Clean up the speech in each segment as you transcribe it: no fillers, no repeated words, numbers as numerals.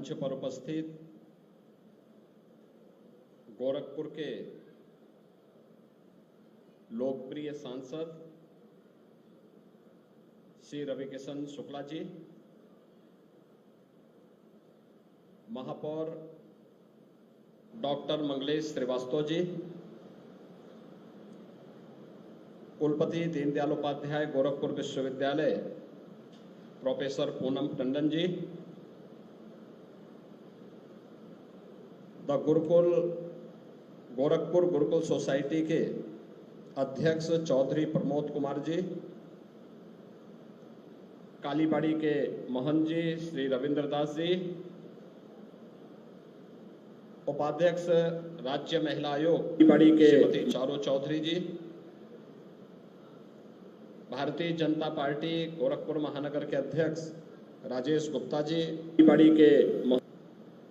मंच पर उपस्थित गोरखपुर के लोकप्रिय सांसद श्री रविकिशन शुक्ला जी, महापौर डॉक्टर मंगलेश श्रीवास्तव जी, कुलपति दीनदयाल उपाध्याय गोरखपुर विश्वविद्यालय professor Poonam Tandon ji, the Gorakhpur Gurukul society के अध्यक्ष चौधरी प्रमोद कुमार जी, कालीबाड़ी के महंत जी श्री रविंद्र दास जी, उपाध्यक्ष राज्य महिला आयोग कालीबाड़ी के श्रीमती चारो चौधरी जी, भारतीय जनता पार्टी गोरखपुर महानगर के अध्यक्ष राजेश गुप्ता जी, कालीबाड़ी के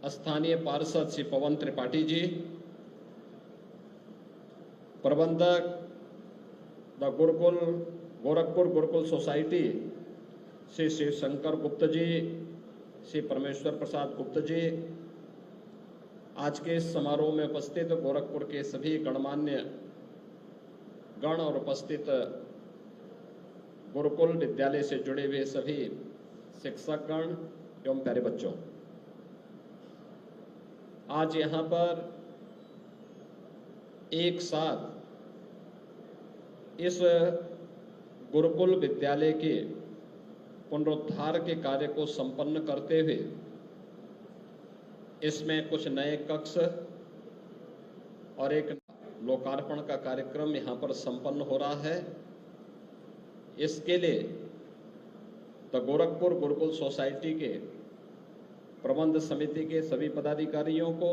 स्थानीय पार्षद श्री पवन त्रिपाठी जी, प्रबंधक द गोरखपुर गुरुकुल सोसाइटी श्री शिव शंकर गुप्त जी, श्री परमेश्वर प्रसाद गुप्त जी, आज के इस समारोह में उपस्थित गोरखपुर के सभी गणमान्य गण और उपस्थित गुरुकुल विद्यालय से जुड़े हुए सभी शिक्षकगण एवं प्यारे बच्चों, आज यहाँ पर एक साथ इस गुरुकुल विद्यालय के पुनरुद्धार के कार्य को संपन्न करते हुए इसमें कुछ नए कक्ष और एक लोकार्पण का कार्यक्रम यहाँ पर संपन्न हो रहा है। इसके लिए द गोरखपुर गुरुकुल सोसाइटी के प्रबंध समिति के सभी पदाधिकारियों को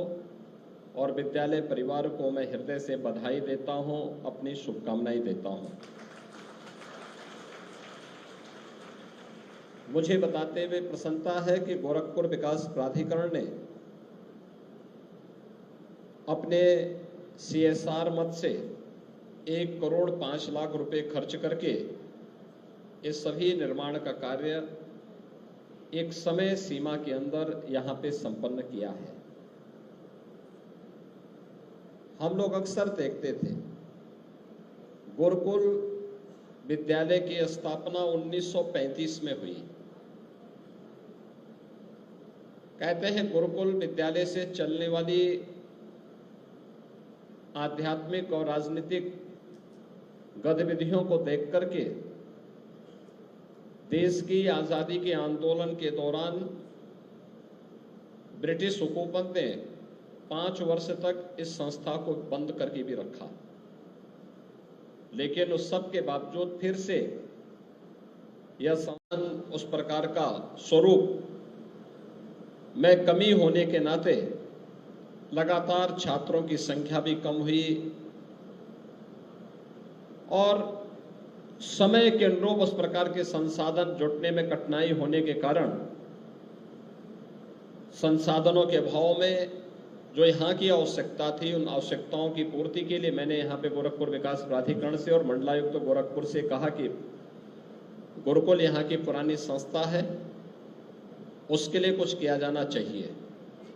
और विद्यालय परिवार को मैं हृदय से बधाई देता हूं, अपनी शुभकामनाएं देता हूं। मुझे बताते हुए प्रसन्नता है कि गोरखपुर विकास प्राधिकरण ने अपने CSR मद से 1,05,00,000 रुपए खर्च करके इस सभी निर्माण का कार्य एक समय सीमा के अंदर यहाँ पे संपन्न किया है। हम लोग अक्सर देखते थे गुरुकुल विद्यालय की स्थापना 1935 में हुई। कहते हैं गुरुकुल विद्यालय से चलने वाली आध्यात्मिक और राजनीतिक गतिविधियों को देख करके देश की आजादी के आंदोलन के दौरान ब्रिटिश हुकूमत ने 5 वर्ष तक इस संस्था को बंद करके भी रखा, लेकिन उस सब के बावजूद फिर से यह संस्थान उस प्रकार का स्वरूप में कमी होने के नाते लगातार छात्रों की संख्या भी कम हुई और समय के अनुरूप उस प्रकार के संसाधन जुटने में कठिनाई होने के कारण संसाधनों के अभाव में जो यहाँ की आवश्यकता थी, उन आवश्यकताओं की पूर्ति के लिए मैंने यहाँ पे गोरखपुर विकास प्राधिकरण से और मंडलायुक्त गोरखपुर से कहा कि गुरुकुल यहाँ की पुरानी संस्था है, उसके लिए कुछ किया जाना चाहिए।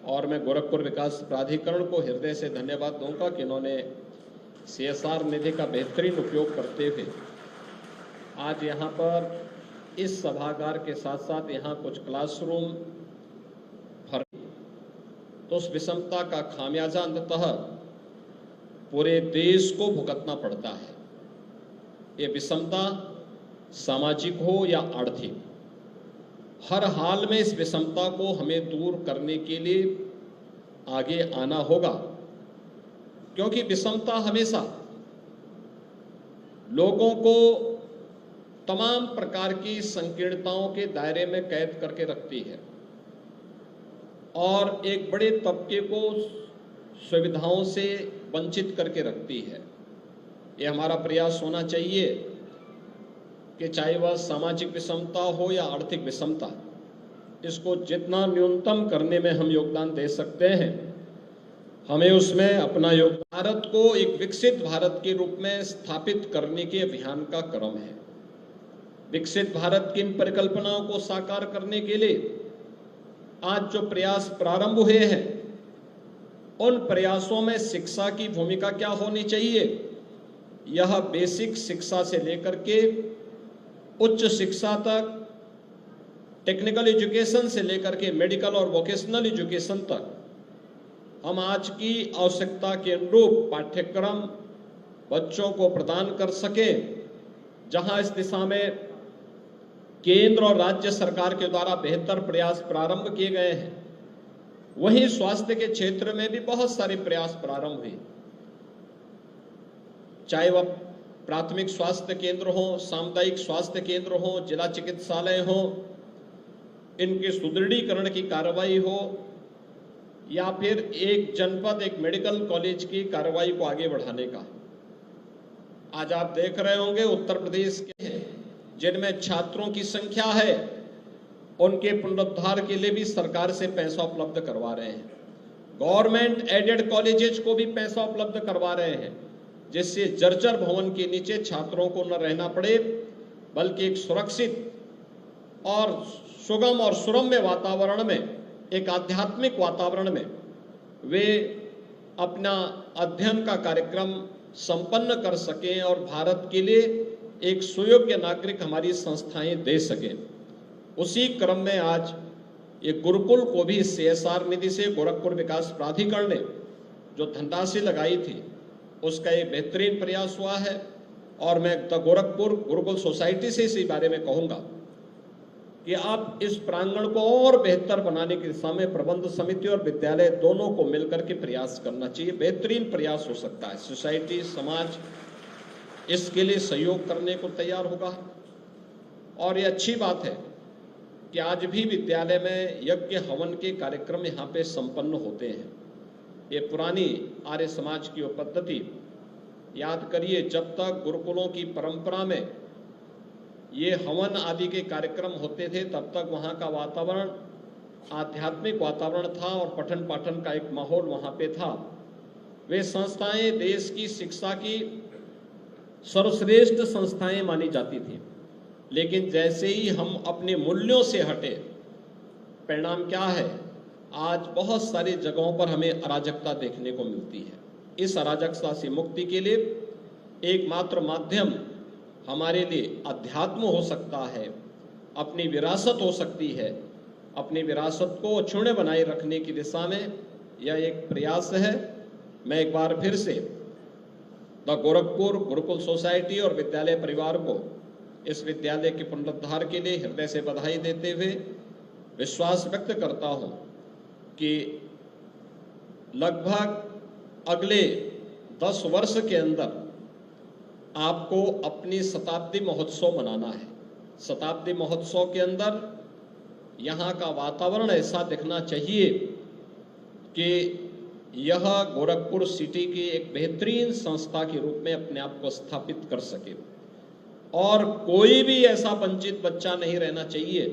और मैं गोरखपुर विकास प्राधिकरण को हृदय से धन्यवाद दूंगा कि इन्होंने CSR निधि का बेहतरीन उपयोग करते हुए आज यहाँ पर इस सभागार के साथ साथ यहाँ कुछ क्लासरूम तो उस विषमता का खामियाजा अंततः पूरे देश को भुगतना पड़ता है। ये विषमता सामाजिक हो या आर्थिक, हर हाल में इस विषमता को हमें दूर करने के लिए आगे आना होगा, क्योंकि विषमता हमेशा लोगों को तमाम प्रकार की संकीर्णताओं के दायरे में कैद करके रखती है और एक बड़े तबके को सुविधाओं से वंचित करके रखती है। ये हमारा प्रयास होना चाहिए कि चाहे वह सामाजिक विषमता हो या आर्थिक विषमता, इसको जितना न्यूनतम करने में हम योगदान दे सकते हैं, हमें उसमें अपना योगदान। भारत को एक विकसित भारत के रूप में स्थापित करने के अभियान का क्रम है। विकसित भारत की इन परिकल्पनाओं को साकार करने के लिए आज जो प्रयास प्रारंभ हुए हैं, उन प्रयासों में शिक्षा की भूमिका क्या होनी चाहिए, यह बेसिक शिक्षा से लेकर के उच्च शिक्षा तक, टेक्निकल एजुकेशन से लेकर के मेडिकल और वोकेशनल एजुकेशन तक हम आज की आवश्यकता के अनुरूप पाठ्यक्रम बच्चों को प्रदान कर सकें। जहां इस दिशा में केंद्र और राज्य सरकार के द्वारा बेहतर प्रयास प्रारंभ किए गए हैं, वहीं स्वास्थ्य के क्षेत्र में भी बहुत सारे प्रयास प्रारंभ हुए, चाहे वह प्राथमिक स्वास्थ्य केंद्र हो, सामुदायिक स्वास्थ्य केंद्र हो, जिला चिकित्सालय हो, इनके सुदृढ़ीकरण की कार्रवाई हो, या फिर एक जनपद एक मेडिकल कॉलेज की कार्रवाई को आगे बढ़ाने का। आज आप देख रहे होंगे उत्तर प्रदेश के जिनमें छात्रों की संख्या है, उनके पुनरुद्धार के लिए भी सरकार से पैसा उपलब्ध करवा रहे हैं। गवर्नमेंट एडेड कॉलेजेस को भी पैसा उपलब्ध करवा रहे हैं, जिससे जर्जर भवन के नीचे छात्रों को न रहना पड़े, बल्कि एक सुरक्षित और सुगम और सुरम्य वातावरण में, एक आध्यात्मिक वातावरण में वे अपना अध्ययन का कार्यक्रम संपन्न कर सकें और भारत के लिए एक सुयोग्य नागरिक हमारी संस्थाएं दे सकें। उसी क्रम में आज ये गुरुकुल को भी CSR निधि से गोरखपुर विकास प्राधिकरण ने जो धनराशि लगाई थी, उसका एक बेहतरीन प्रयास हुआ है। और मैं द गोरखपुर गुरुकुल सोसाइटी से इसी बारे में कहूँगा कि आप इस प्रांगण को और बेहतर बनाने की दिशा में प्रबंध समिति और विद्यालय दोनों को मिलकर के प्रयास करना चाहिए। बेहतरीन प्रयास हो सकता है, सोसाइटी समाज इसके लिए सहयोग करने को तैयार होगा। और ये अच्छी बात है कि आज भी विद्यालय में यज्ञ हवन के कार्यक्रम यहाँ पे संपन्न होते हैं। ये पुरानी आर्य समाज की वो पद्धति याद करिए, जब तक गुरुकुलों की परंपरा में ये हवन आदि के कार्यक्रम होते थे, तब तक वहाँ का वातावरण आध्यात्मिक वातावरण था और पठन पाठन का एक माहौल वहाँ पे था। वे संस्थाएं देश की शिक्षा की सर्वश्रेष्ठ संस्थाएं मानी जाती थी, लेकिन जैसे ही हम अपने मूल्यों से हटे, परिणाम क्या है, आज बहुत सारी जगहों पर हमें अराजकता देखने को मिलती है। इस अराजकता से मुक्ति के लिए एकमात्र माध्यम हमारे लिए अध्यात्म हो सकता है, अपनी विरासत हो सकती है। अपनी विरासत को अक्षुण्य बनाए रखने की दिशा में यह एक प्रयास है। मैं एक बार फिर से द गोरखपुर गुरुकुल सोसाइटी और विद्यालय परिवार को इस विद्यालय के पुनरुद्धार के लिए हृदय से बधाई देते हुए विश्वास व्यक्त करता हूं कि लगभग अगले 10 वर्ष के अंदर आपको अपनी शताब्दी महोत्सव मनाना है। शताब्दी महोत्सव के अंदर यहाँ का वातावरण ऐसा दिखना चाहिए कि यह गोरखपुर सिटी की एक बेहतरीन संस्था के रूप में अपने आप को स्थापित कर सके, और कोई भी ऐसा वंचित बच्चा नहीं रहना चाहिए